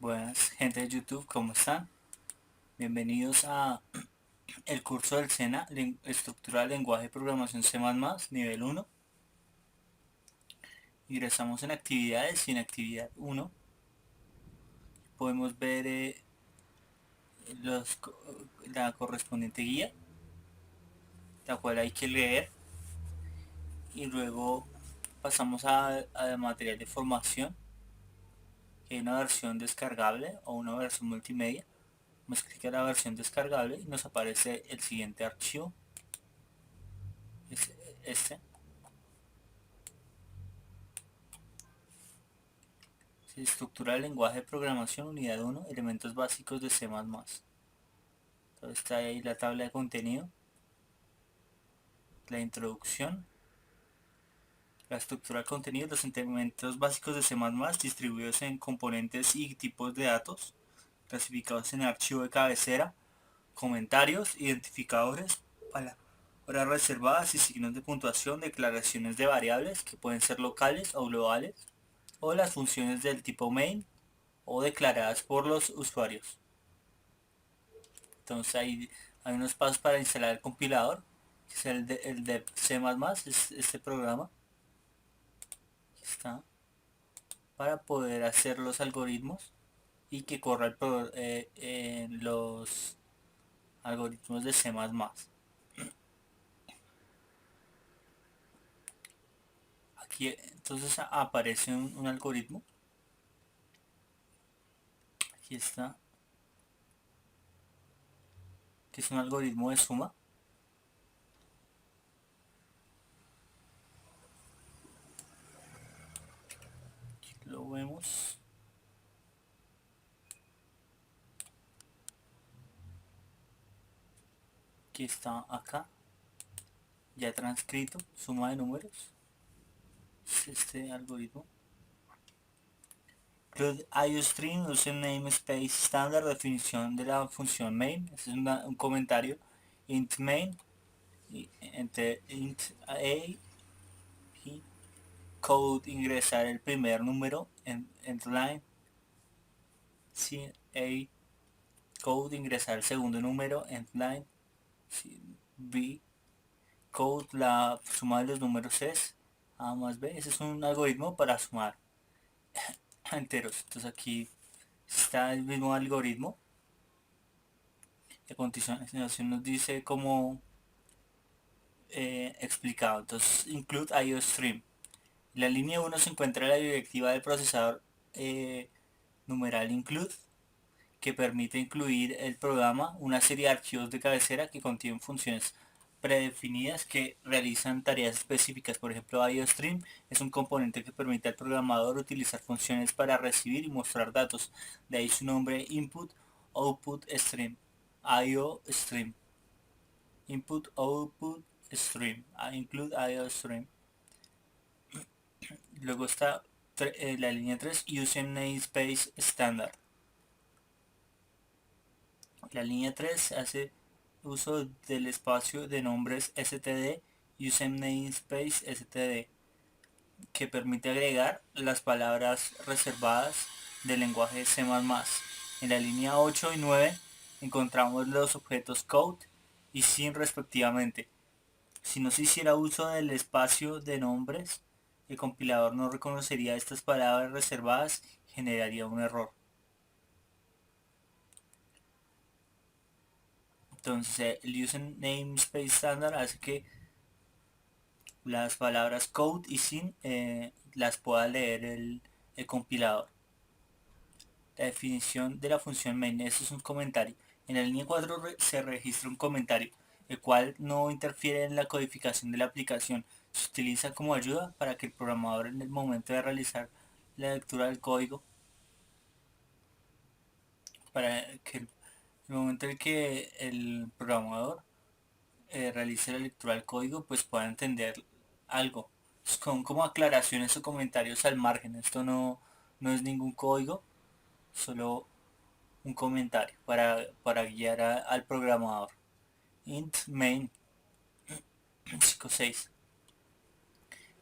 Buenas, gente de YouTube, ¿cómo están? Bienvenidos a el curso del SENA, Estructura de Lenguaje de Programación C++, nivel 1. Ingresamos en actividades y en actividad 1 podemos ver los, la correspondiente guía, la cual hay que leer, y luego pasamos a material de formación, que hay una versión descargable o una versión multimedia. Vamos a clicar la versión descargable y nos aparece el siguiente archivo, es este. Estructura del lenguaje de programación, unidad 1, elementos básicos de C++. Entonces está ahí la tabla de contenido, la introducción, la estructura del contenido, los elementos básicos de C++ distribuidos en componentes y tipos de datos, clasificados en archivo de cabecera, comentarios, identificadores, palabras reservadas y signos de puntuación, declaraciones de variables que pueden ser locales o globales, o las funciones del tipo main o declaradas por los usuarios. Entonces hay unos pasos para instalar el compilador, que es el de C++, es este programa. Aquí está. Para poder hacer los algoritmos y que corra los algoritmos de C++. Aquí entonces aparece un algoritmo. Aquí está, que es un algoritmo de suma. Aquí lo vemos. Aquí está, acá ya transcrito, suma de números. Es este algoritmo. Include IOStream, usa un namespace estándar, definición de la función main. Este es un comentario. Int main, entre int a, y code, ingresar el primer número en line. Sí, a code, ingresar el segundo número en line. Sí, b code, la suma de los números es a más b. Ese es un algoritmo para sumar enteros. Entonces aquí está el mismo algoritmo. A continuación nos dice cómo explicado. Entonces include IOStream. En la línea 1 se encuentra la directiva del procesador numeral include, que permite incluir el programa una serie de archivos de cabecera que contienen funciones predefinidas que realizan tareas específicas. Por ejemplo, IOStream es un componente que permite al programador utilizar funciones para recibir y mostrar datos. De ahí su nombre input output stream. IOStream. Input output stream. Include IOStream. Luego está la línea 3, Use Namespace Standard. La línea 3 hace uso del espacio de nombres std, Use Namespace std, que permite agregar las palabras reservadas del lenguaje C++. En la línea 8 y 9 encontramos los objetos code y sin respectivamente. Si no se hiciera uso del espacio de nombres, el compilador no reconocería estas palabras reservadas y generaría un error. Entonces el Use Namespace Standard hace que las palabras code y sin las pueda leer el compilador. La definición de la función main, eso es un comentario. En la línea 4 se registra un comentario, el cual no interfiere en la codificación de la aplicación. Se utiliza como ayuda para que el programador, en el momento de realizar la lectura del código, para que el momento en que el programador realice la lectura del código, pues pueda entender algo. Son como aclaraciones o comentarios al margen. Esto no es ningún código, solo un comentario para guiar al programador. Int main 56.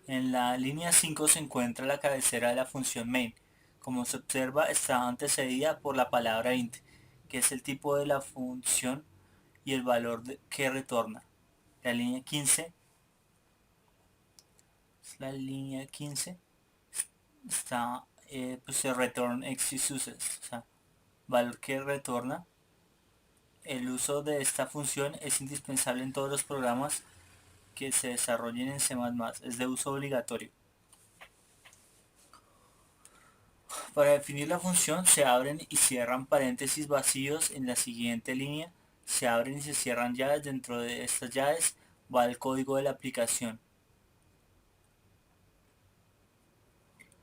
En la línea 5 se encuentra la cabecera de la función main, Como se observa, está antecedida por la palabra int, que es el tipo de la función y el valor que retorna. La línea 15, está pues el return exit success, o sea, valor que retorna. El uso de esta función es indispensable en todos los programas que se desarrollen en C++, es de uso obligatorio. Para definir la función se abren y cierran paréntesis vacíos en la siguiente línea, se abren y se cierran llaves, dentro de estas llaves va el código de la aplicación.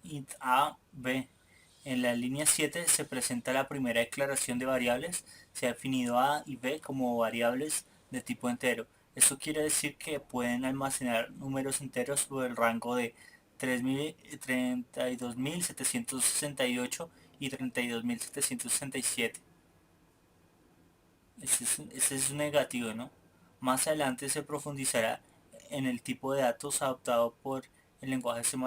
Int a, b. En la línea 7 se presenta la primera declaración de variables, se ha definido a y b como variables de tipo entero. Esto quiere decir que pueden almacenar números enteros por el rango de 32.768 y 32.767. Este es un negativo, ¿no? Más adelante se profundizará en el tipo de datos adoptado por el lenguaje C++.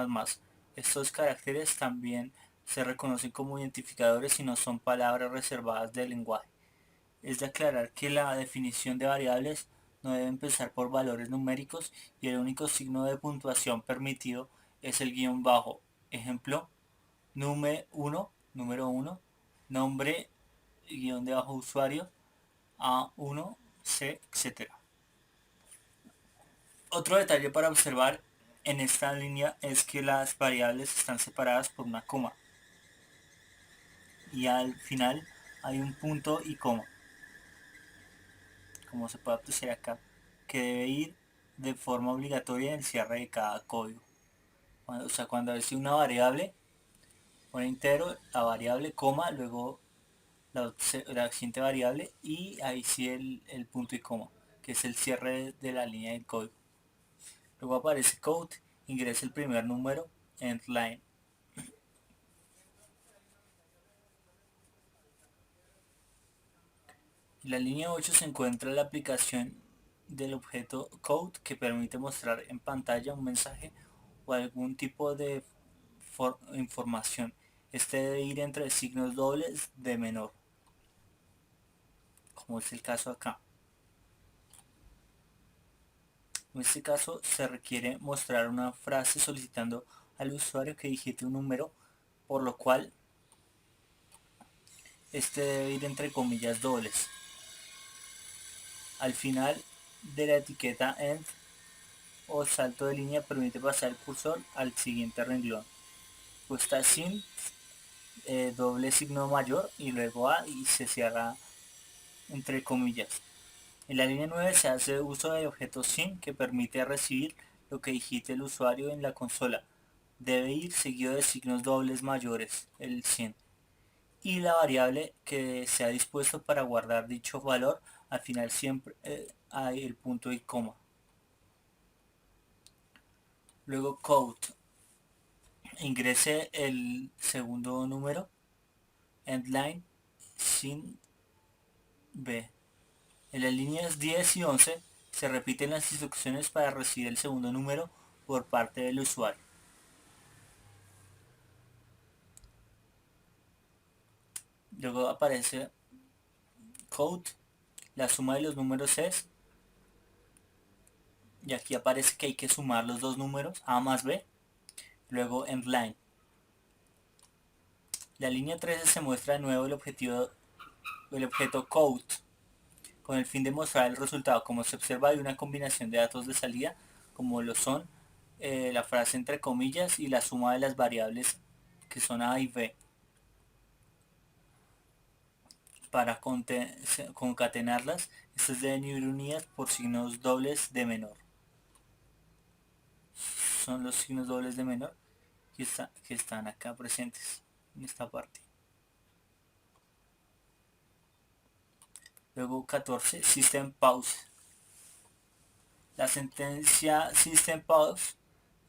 Estos caracteres también se reconocen como identificadores y no son palabras reservadas del lenguaje. Es de aclarar que la definición de variables no debe empezar por valores numéricos y el único signo de puntuación permitido es el guión bajo. Ejemplo, número 1, nombre, guión de bajo usuario, A1, C, etc. Otro detalle para observar en esta línea es que las variables están separadas por una coma y al final hay un punto y coma, como se puede apreciar acá, que debe ir de forma obligatoria en el cierre de cada código. O sea, cuando decía una variable, pone entero, la variable, coma, luego la siguiente variable y ahí sí el punto y coma, que es el cierre de la línea del código. Luego aparece code, ingresa el primer número, end line. En la línea 8 se encuentra la aplicación del objeto code que permite mostrar en pantalla un mensaje o algún tipo de información. Este debe ir entre signos dobles de menor, como es el caso acá. En este caso se requiere mostrar una frase solicitando al usuario que digite un número, por lo cual este debe ir entre comillas dobles. Al final de la etiqueta end o salto de línea permite pasar el cursor al siguiente renglón. Puesta sin doble signo mayor y luego A y se cierra entre comillas. En la línea 9 se hace uso del objeto sin que permite recibir lo que digite el usuario en la consola. Debe ir seguido de signos dobles mayores, el 100. Y la variable que se ha dispuesto para guardar dicho valor, al final siempre hay el punto y coma. Luego code. Ingrese el segundo número, endline, sin b. En las líneas 10 y 11 se repiten las instrucciones para recibir el segundo número por parte del usuario. Luego aparece code, la suma de los números es, y aquí aparece que hay que sumar los dos números, a más b, luego endline. La línea 13 se muestra de nuevo el objeto code, con el fin de mostrar el resultado. Como se observa, hay una combinación de datos de salida, como lo son la frase entre comillas y la suma de las variables que son a y b. Para concatenarlas, estas deben ir unidas por signos dobles de menor. Son los signos dobles de menor que están acá presentes en esta parte. Luego 14, System Pause. La sentencia System Pause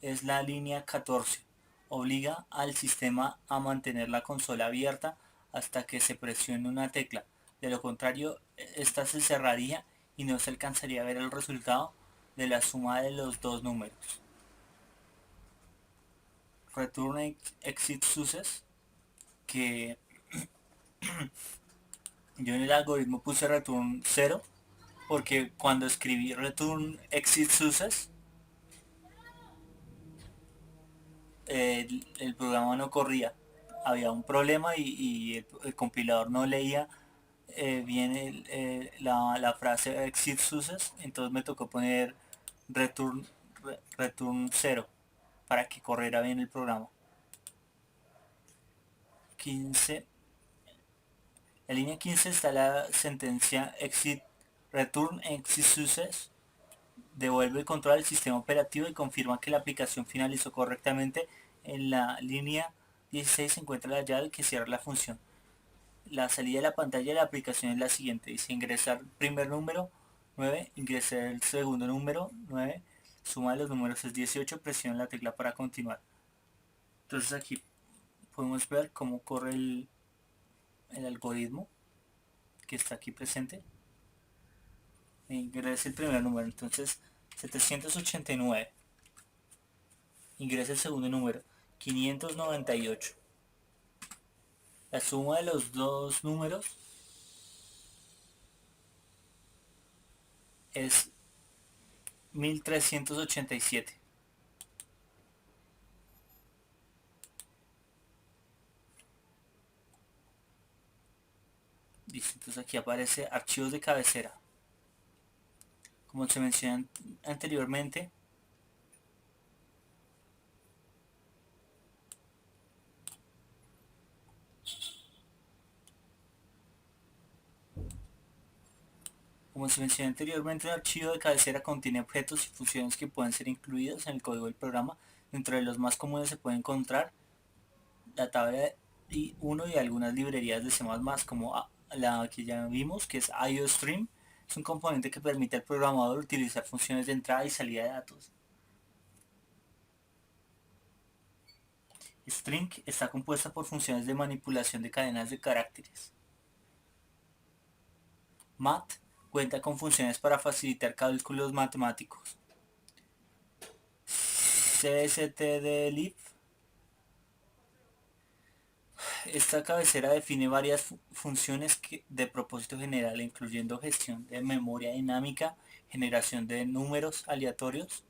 es la línea 14. Obliga al sistema a mantener la consola abierta hasta que se presione una tecla. De lo contrario, esta se cerraría y no se alcanzaría a ver el resultado de la suma de los dos números. Return exit success. porque yo en el algoritmo puse return 0 porque cuando escribí return exit success el programa no corría. Había un problema y el compilador no leía bien la frase exit success, entonces me tocó poner return, return 0 para que corriera bien el programa. 15. En línea 15 está la sentencia exit return exit success. Devuelve el control al sistema operativo y confirma que la aplicación finalizó correctamente. En la línea 16 se encuentra la llave que cierra la función. La salida de la pantalla de la aplicación es la siguiente. Dice ingresar primer número 9, ingresar el segundo número 9, suma de los números es 18, presiona la tecla para continuar. Entonces aquí podemos ver cómo corre el algoritmo que está aquí presente. Ingresa el primer número, entonces 789. Ingresa el segundo número 598. La suma de los dos números es 1387. Listo, entonces aquí aparece archivos de cabecera. Como se mencionó anteriormente, el archivo de cabecera contiene objetos y funciones que pueden ser incluidos en el código del programa. Dentro de los más comunes se puede encontrar la tabla y uno y algunas librerías de C++, como la que ya vimos, que es IOStream. Es un componente que permite al programador utilizar funciones de entrada y salida de datos. String está compuesta por funciones de manipulación de cadenas de caracteres. Mat cuenta con funciones para facilitar cálculos matemáticos. cstdlib. Esta cabecera define varias funciones de propósito general, incluyendo gestión de memoria dinámica, generación de números aleatorios,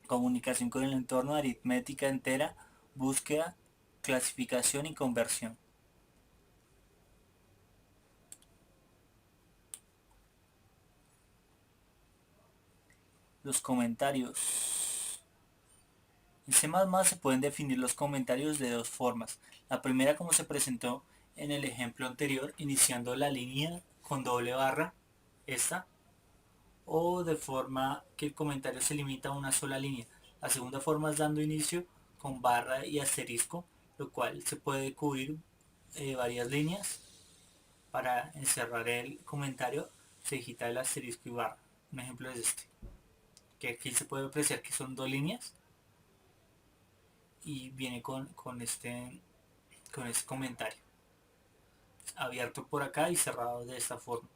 comunicación con el entorno, aritmética entera, búsqueda, clasificación y conversión. Los comentarios. En C++ se pueden definir los comentarios de dos formas. La primera, como se presentó en el ejemplo anterior, iniciando la línea con doble barra, esta, o de forma que el comentario se limita a una sola línea. La segunda forma es dando inicio con barra y asterisco, lo cual se puede cubrir varias líneas. Para encerrar el comentario se digita el asterisco y barra. Un ejemplo es este, que aquí se puede apreciar que son dos líneas y viene con este comentario abierto por acá y cerrado de esta forma.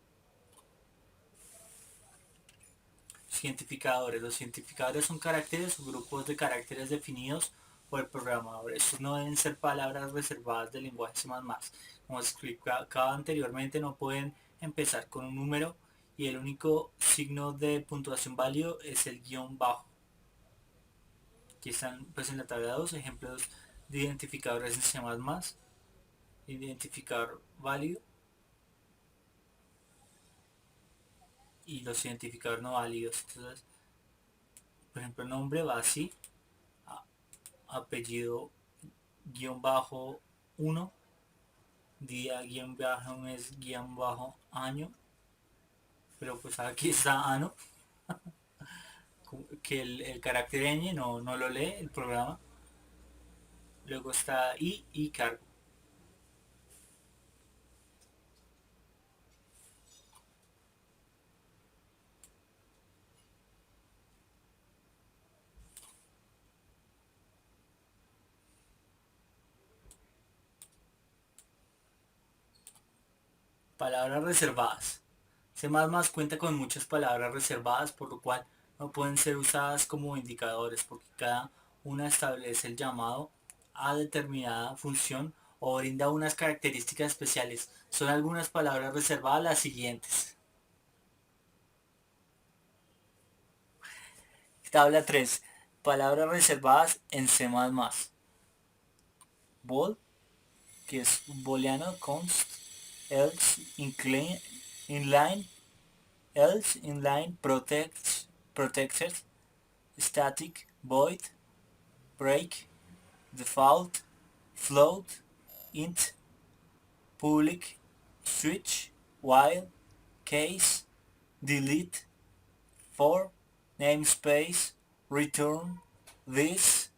Identificadores. Los identificadores son caracteres o grupos de caracteres definidos por el programador. Estos no deben ser palabras reservadas del lenguaje C++. Como se explicaba anteriormente, no pueden empezar con un número y el único signo de puntuación válido es el guión bajo. Aquí están pues en la tabla 2 ejemplos de identificadores en C++. Identificador válido y los identificadores no válidos. Entonces, por ejemplo, el nombre va así, apellido guión bajo 1, día guión bajo mes guión bajo año, pero pues aquí está ano, que el carácter ñ no lo lee el programa. Luego está y cargo. Palabras reservadas. C++ cuenta con muchas palabras reservadas, por lo cual no pueden ser usadas como indicadores, porque cada una establece el llamado a determinada función o brinda unas características especiales. Son algunas palabras reservadas las siguientes. Tabla 3. Palabras reservadas en C++. Bool, que es booleano, const, else, inline, else, inline, protected, static, void, break, default, float, int, public, switch, while, case, delete, for, namespace, return, this,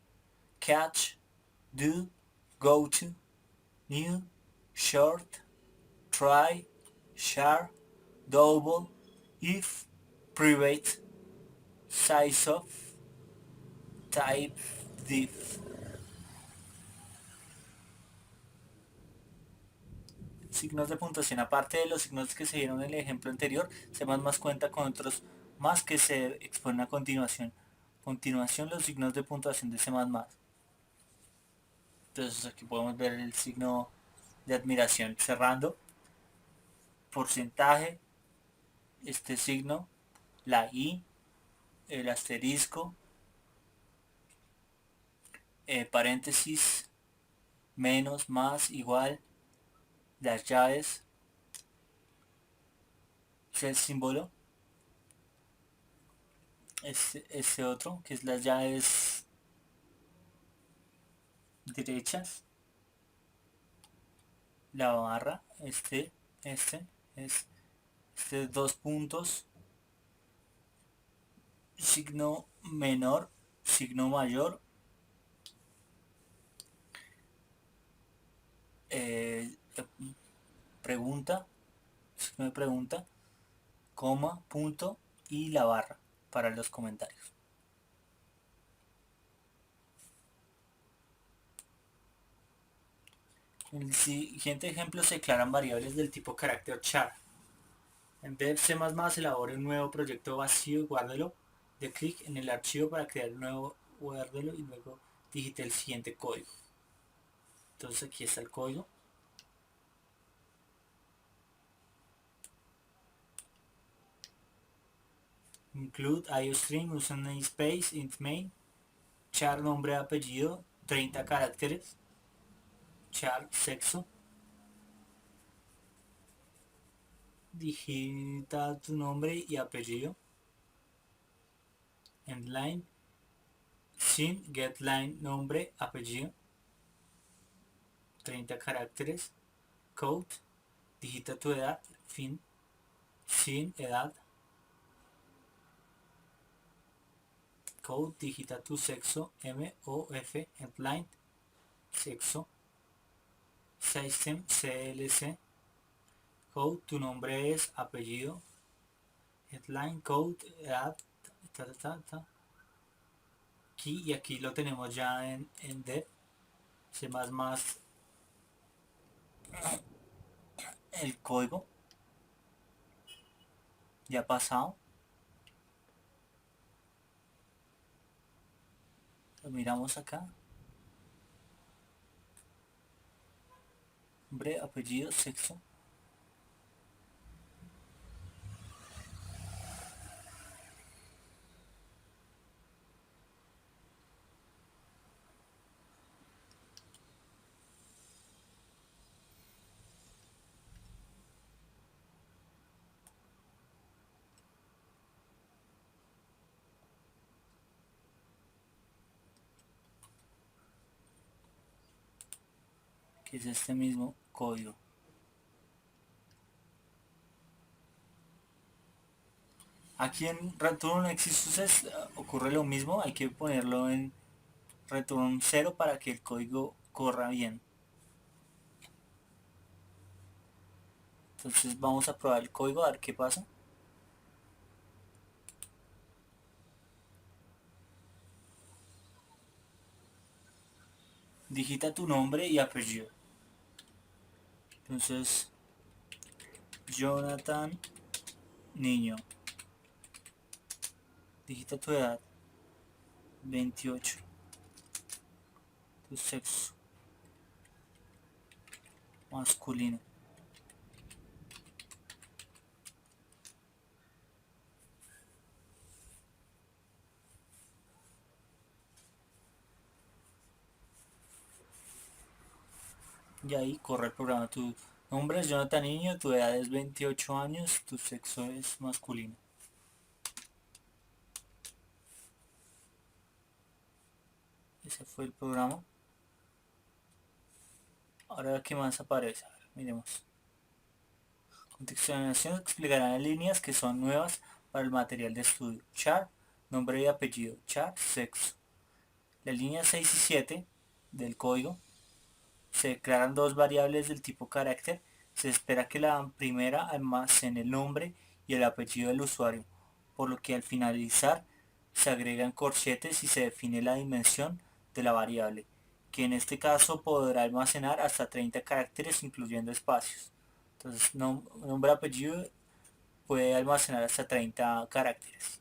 catch, do, go to, new, short, try, share, double, if, private, size of, type, diff. Signos de puntuación. Aparte de los signos que se dieron en el ejemplo anterior, C++ cuenta con otros más que se exponen a continuación. Los signos de puntuación de C++. Entonces aquí podemos ver el signo de admiración cerrando, porcentaje, este signo, la i, el asterisco, paréntesis, menos, más, igual, las llaves, el símbolo, este otro que es las llaves derechas, la barra, este, es dos puntos, signo menor, signo mayor, pregunta, signo de pregunta, coma, punto y la barra para los comentarios. En el siguiente ejemplo se declaran variables del tipo carácter char. En Dev C++ elabore un nuevo proyecto vacío y guárdelo. De clic en el archivo para crear un nuevo, guárdelo y luego digite el siguiente código. Entonces aquí está el código. Include IOString, usa namespace, int main, char nombre apellido, 30 caracteres, char sexo, digita tu nombre y apellido, endline, sin getLine nombre apellido, 30 caracteres, code, digita tu edad, fin, sin edad, code, digita tu sexo, MOF, endline, sexo, system, CLC, code, tu nombre es apellido, headline, code, edad, aquí, y aquí lo tenemos ya en dev, C++, el código ya pasado, lo miramos acá, nombre, apellido, sexo, que es este mismo código. Aquí en return exist ocurre lo mismo, hay que ponerlo en return 0 para que el código corra bien. Entonces vamos a probar el código a ver qué pasa. Digita tu nombre y apellido. Entonces, Jonathan Niño. Digita tu edad, 28. Tu sexo, masculino. Y ahí corre el programa. Tu nombre es Jonathan Niño, tu edad es 28 años, tu sexo es masculino. Ese fue el programa. Ahora, ¿qué más aparece? A ver, miremos. Contextualización explicará las líneas que son nuevas para el material de estudio. Char, nombre y apellido. Char, sexo. Las líneas 6 y 7 del código se declaran dos variables del tipo carácter. Se espera que la primera almacene el nombre y el apellido del usuario, por lo que al finalizar se agregan corchetes y se define la dimensión de la variable, que en este caso podrá almacenar hasta 30 caracteres incluyendo espacios. Entonces, nombre apellido puede almacenar hasta 30 caracteres.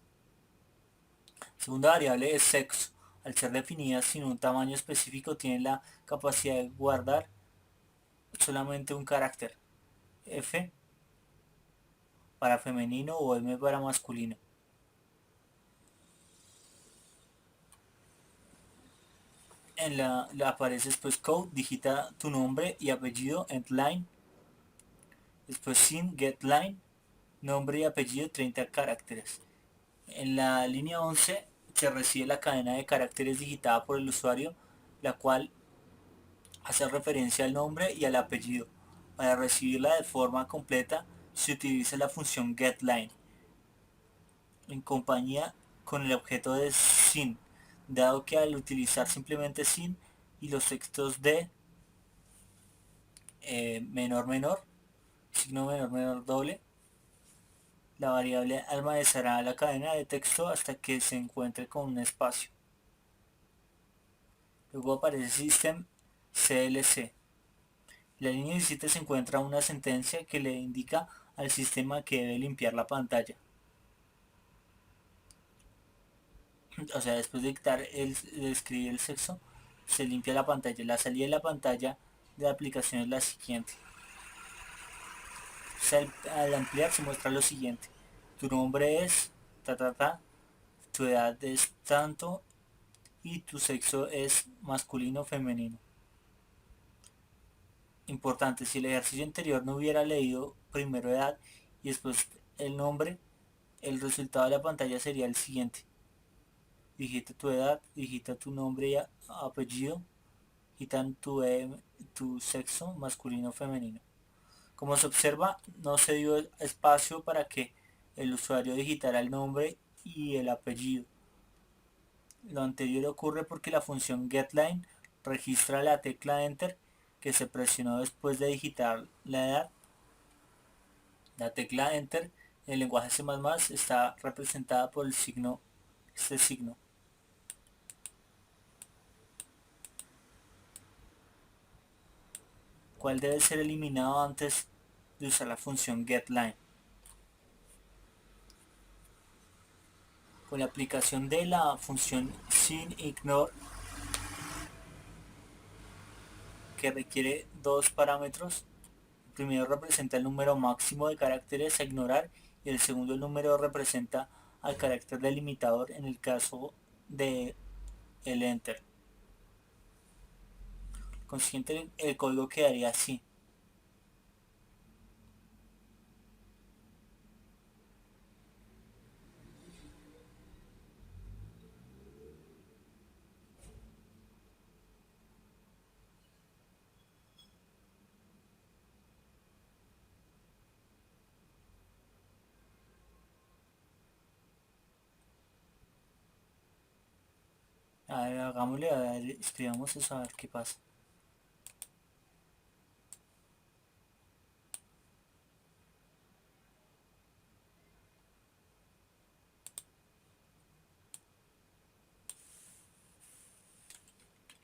Segunda variable es sexo. Al ser definida sin un tamaño específico, tiene la capacidad de guardar solamente un carácter, F para femenino o M para masculino. En la aparece después code, digita tu nombre y apellido, endline, después sin, getline, nombre y apellido 30 caracteres. En la línea 11 se recibe la cadena de caracteres digitada por el usuario, la cual hace referencia al nombre y al apellido. Para recibirla de forma completa se utiliza la función getLine en compañía con el objeto de sin, dado que al utilizar simplemente sin y los textos de menor menor, signo menor menor doble, la variable almacenará la cadena de texto hasta que se encuentre con un espacio. Luego aparece System CLC. En la línea 17 se encuentra una sentencia que le indica al sistema que debe limpiar la pantalla. O sea, después de de escribir el sexo, se limpia la pantalla. La salida de la pantalla de la aplicación es la siguiente. O sea, al ampliar se muestra lo siguiente. Tu nombre es tu edad es tanto y tu sexo es masculino o femenino. Importante, si el ejercicio anterior no hubiera leído primero edad y después el nombre, el resultado de la pantalla sería el siguiente. Digita tu edad, digita tu nombre y apellido, digitan tu sexo masculino o femenino. Como se observa, no se dio espacio para que el usuario digitara el nombre y el apellido. Lo anterior ocurre porque la función getLine registra la tecla Enter que se presionó después de digitar la edad. La tecla Enter en el lenguaje C++ está representada por este signo. ¿Cuál debe ser eliminado antes de usar la función getLine? Con la aplicación de la función sin-ignore, que requiere dos parámetros. El primero representa el número máximo de caracteres a ignorar y el segundo el número representa al carácter delimitador en el caso de el enter. Consiguiente, el código quedaría así. A ver, hagámosle, a ver, escribamos eso a ver qué pasa.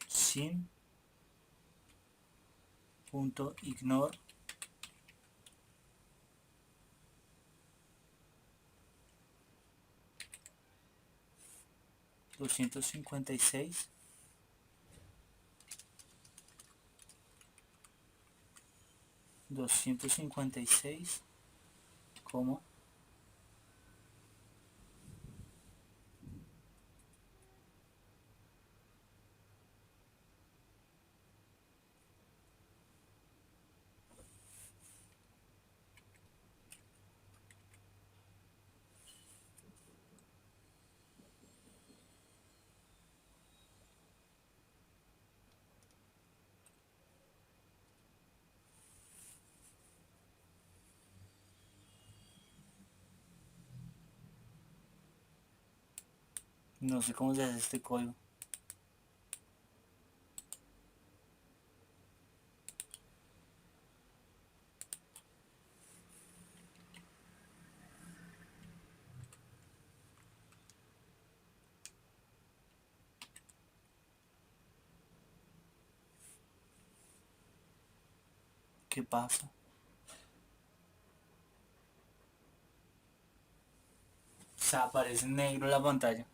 Sin punto ignore 256, coma, no sé cómo se hace este código. ¿Qué pasa? O sea, aparece en negro la pantalla.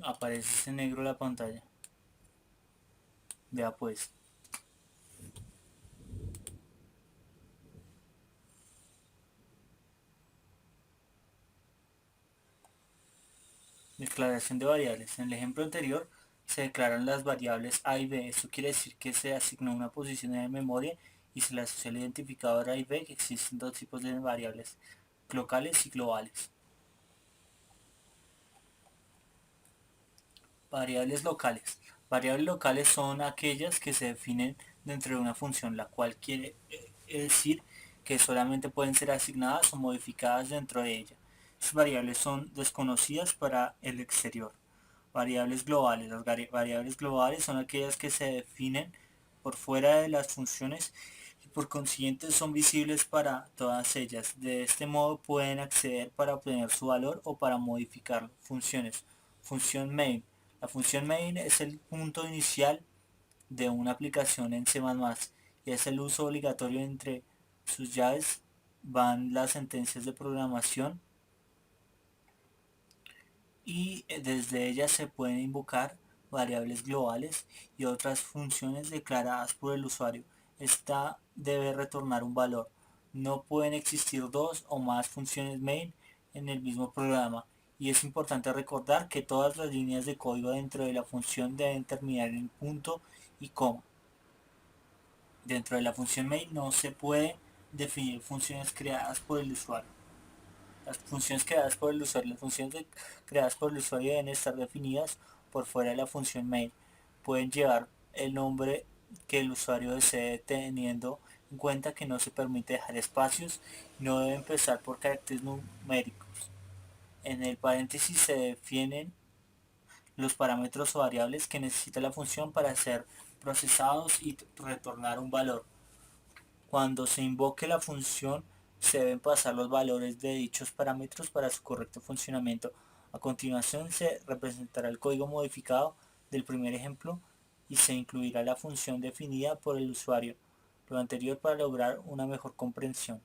Aparece en negro la pantalla. Vea pues. Declaración de variables. En el ejemplo anterior se declaran las variables a y b. Esto quiere decir que se asignó una posición en la memoria y se le asocia al identificador a y b, que existen dos tipos de variables, locales y globales. Variables locales. Variables locales son aquellas que se definen dentro de una función, la cual quiere decir que solamente pueden ser asignadas o modificadas dentro de ella. Estas variables son desconocidas para el exterior. Variables globales. Las variables globales son aquellas que se definen por fuera de las funciones y por consiguiente son visibles para todas ellas. De este modo pueden acceder para obtener su valor o para modificarlo. Funciones. Función main. La función main es el punto inicial de una aplicación en C++ y es el uso obligatorio. Entre sus llaves van las sentencias de programación y desde ellas se pueden invocar variables globales y otras funciones declaradas por el usuario. Esta debe retornar un valor. No pueden existir dos o más funciones main en el mismo programa, y es importante recordar que todas las líneas de código dentro de la función deben terminar en punto y coma. Dentro de la función main no se puede definir funciones creadas por el usuario. Las funciones creadas por el usuario, creadas por el usuario deben estar definidas por fuera de la función main. Pueden llevar el nombre que el usuario desee, teniendo en cuenta que no se permite dejar espacios y no debe empezar por caracteres numéricos. En el paréntesis se definen los parámetros o variables que necesita la función para ser procesados y retornar un valor. Cuando se invoque la función, se deben pasar los valores de dichos parámetros para su correcto funcionamiento. A continuación se representará el código modificado del primer ejemplo y se incluirá la función definida por el usuario. Lo anterior para lograr una mejor comprensión.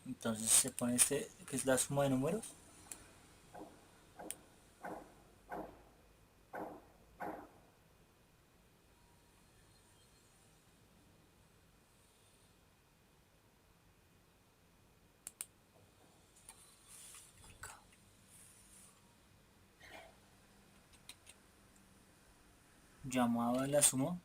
Entonces se pone este, que es la suma de números. Llamado a la suma.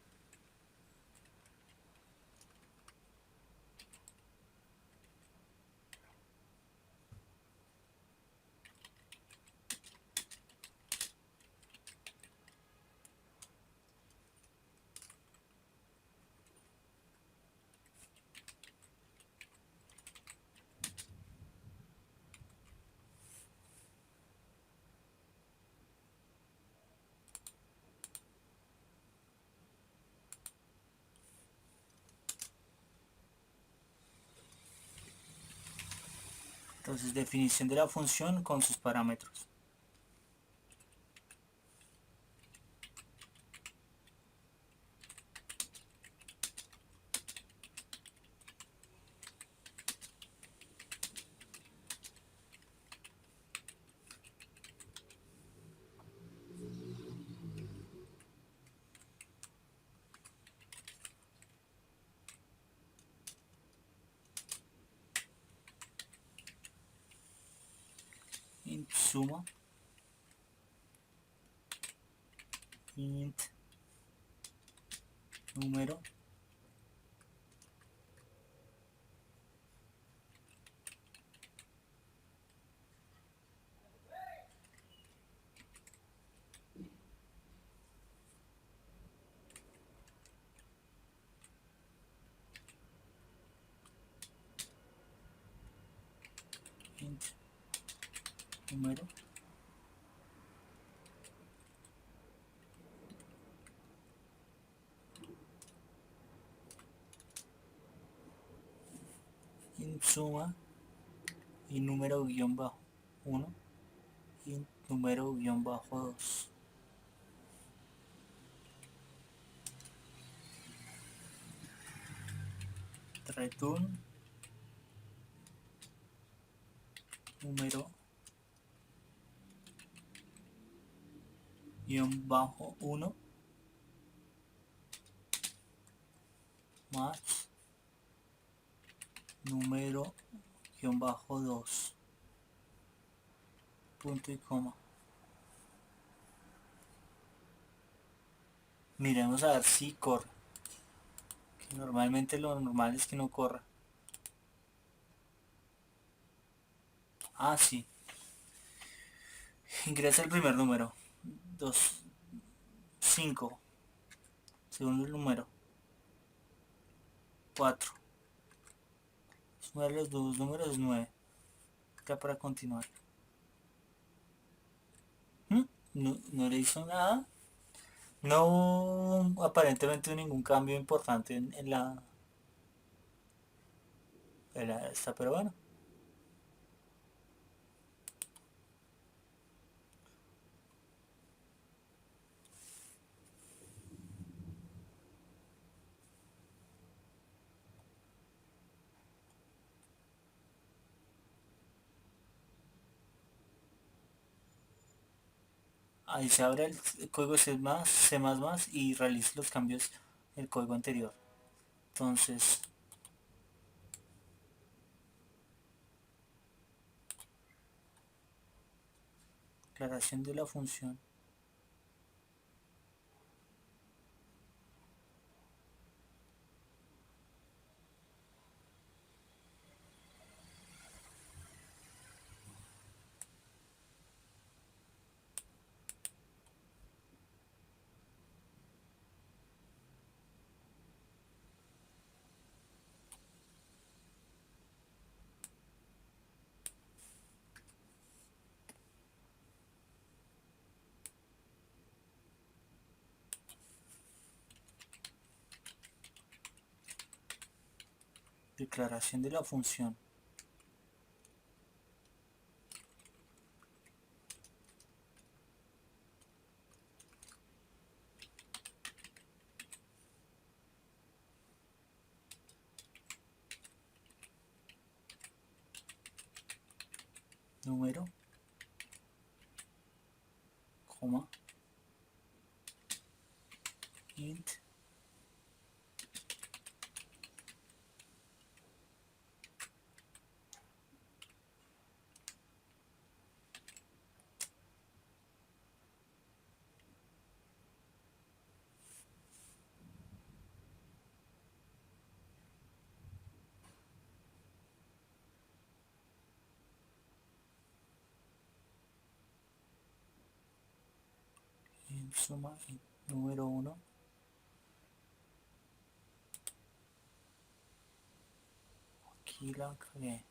Entonces, definición de la función con sus parámetros. Int suma, int número, int número, int suma y número guión bajo 1, int número guión bajo 2. Return número guión bajo 1 más número guión bajo 2, punto y coma. Miremos a ver si corre, que normalmente lo normal es que no corra. Ah, sí. Ingresa el primer número, 2, 5. Segundo número, 4. Sumar los dos números es 9. Acá para continuar. No le hizo nada. No aparentemente ningún cambio importante en la esta, pero bueno. Ahí se abre el código C++, C++ y realiza los cambios del código anterior. Entonces, declaración de la función. Declaración de la función. Número, coma, int suma int número 1 aquí la cagué.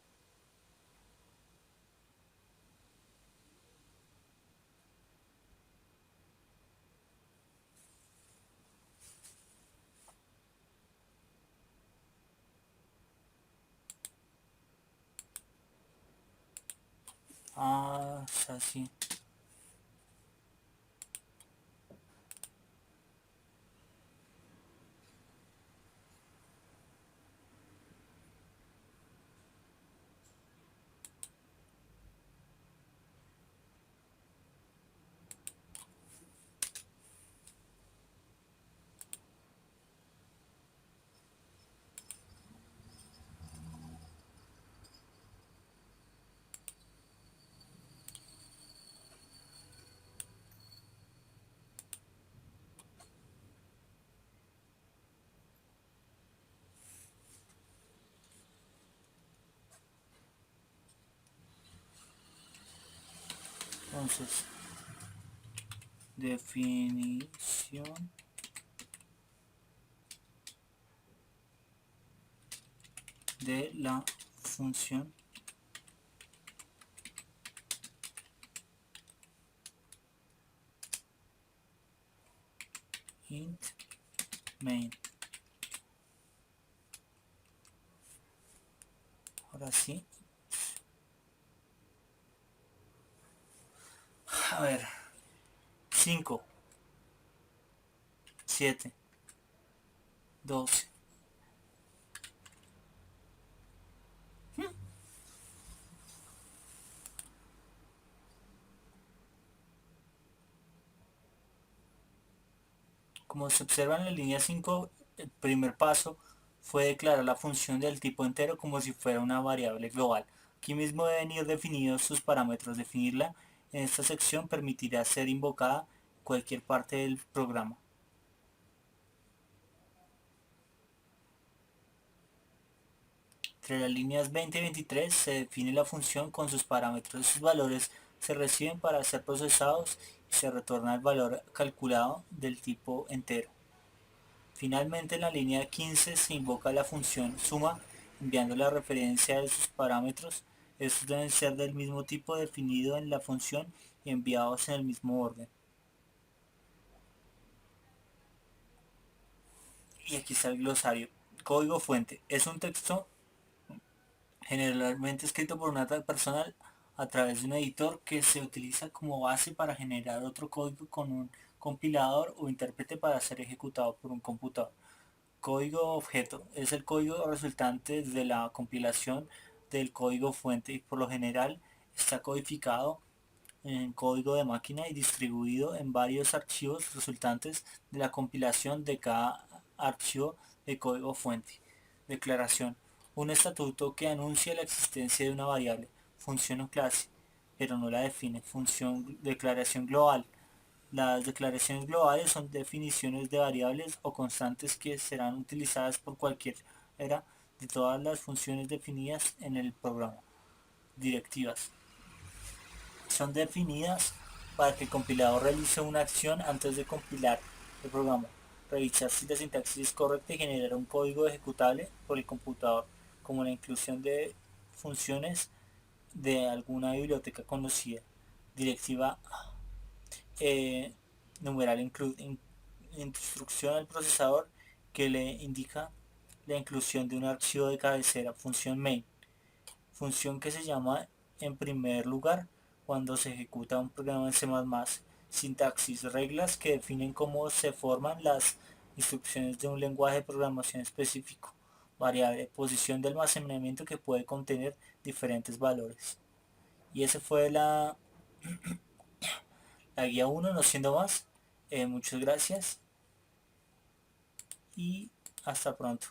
Ah, es así. Entonces, definición de la función int main. Ahora sí. A ver. 5, 7, 12. Como se observa en la línea 5, el primer paso fue declarar la función del tipo entero como si fuera una variable global. Aquí mismo deben ir definidos sus parámetros. Definirla en esta sección permitirá ser invocada en cualquier parte del programa. Entre las líneas 20 y 23 se define la función con sus parámetros. Sus valores se reciben para ser procesados y se retorna el valor calculado del tipo entero. Finalmente, en la línea 15 se invoca la función suma enviando la referencia de sus parámetros. Estos deben ser del mismo tipo definido en la función y enviados en el mismo orden. Y aquí está el glosario. Código fuente. Es un texto generalmente escrito por una persona a través de un editor que se utiliza como base para generar otro código con un compilador o intérprete para ser ejecutado por un computador. Código objeto es el código resultante de la compilación del código fuente y por lo general está codificado en código de máquina y distribuido en varios archivos resultantes de la compilación de cada archivo de código fuente. Declaración: un estatuto que anuncia la existencia de una variable, función o clase, pero no la define. Función, declaración global. Las declaraciones globales son definiciones de variables o constantes que serán utilizadas por cualquiera de todas las funciones definidas en el programa. Directivas. Son definidas para que el compilador realice una acción antes de compilar el programa, revisar si la sintaxis es correcta y generar un código ejecutable por el computador, como la inclusión de funciones de alguna biblioteca conocida. Directiva eh, numeral include instrucción al procesador que le indica la inclusión de un archivo de cabecera, función main, función que se llama en primer lugar cuando se ejecuta un programa en C++, sintaxis, reglas que definen cómo se forman las instrucciones de un lenguaje de programación específico, variable, posición de almacenamiento que puede contener diferentes valores. Y esa fue la guía 1, no siendo más. Muchas gracias y hasta pronto.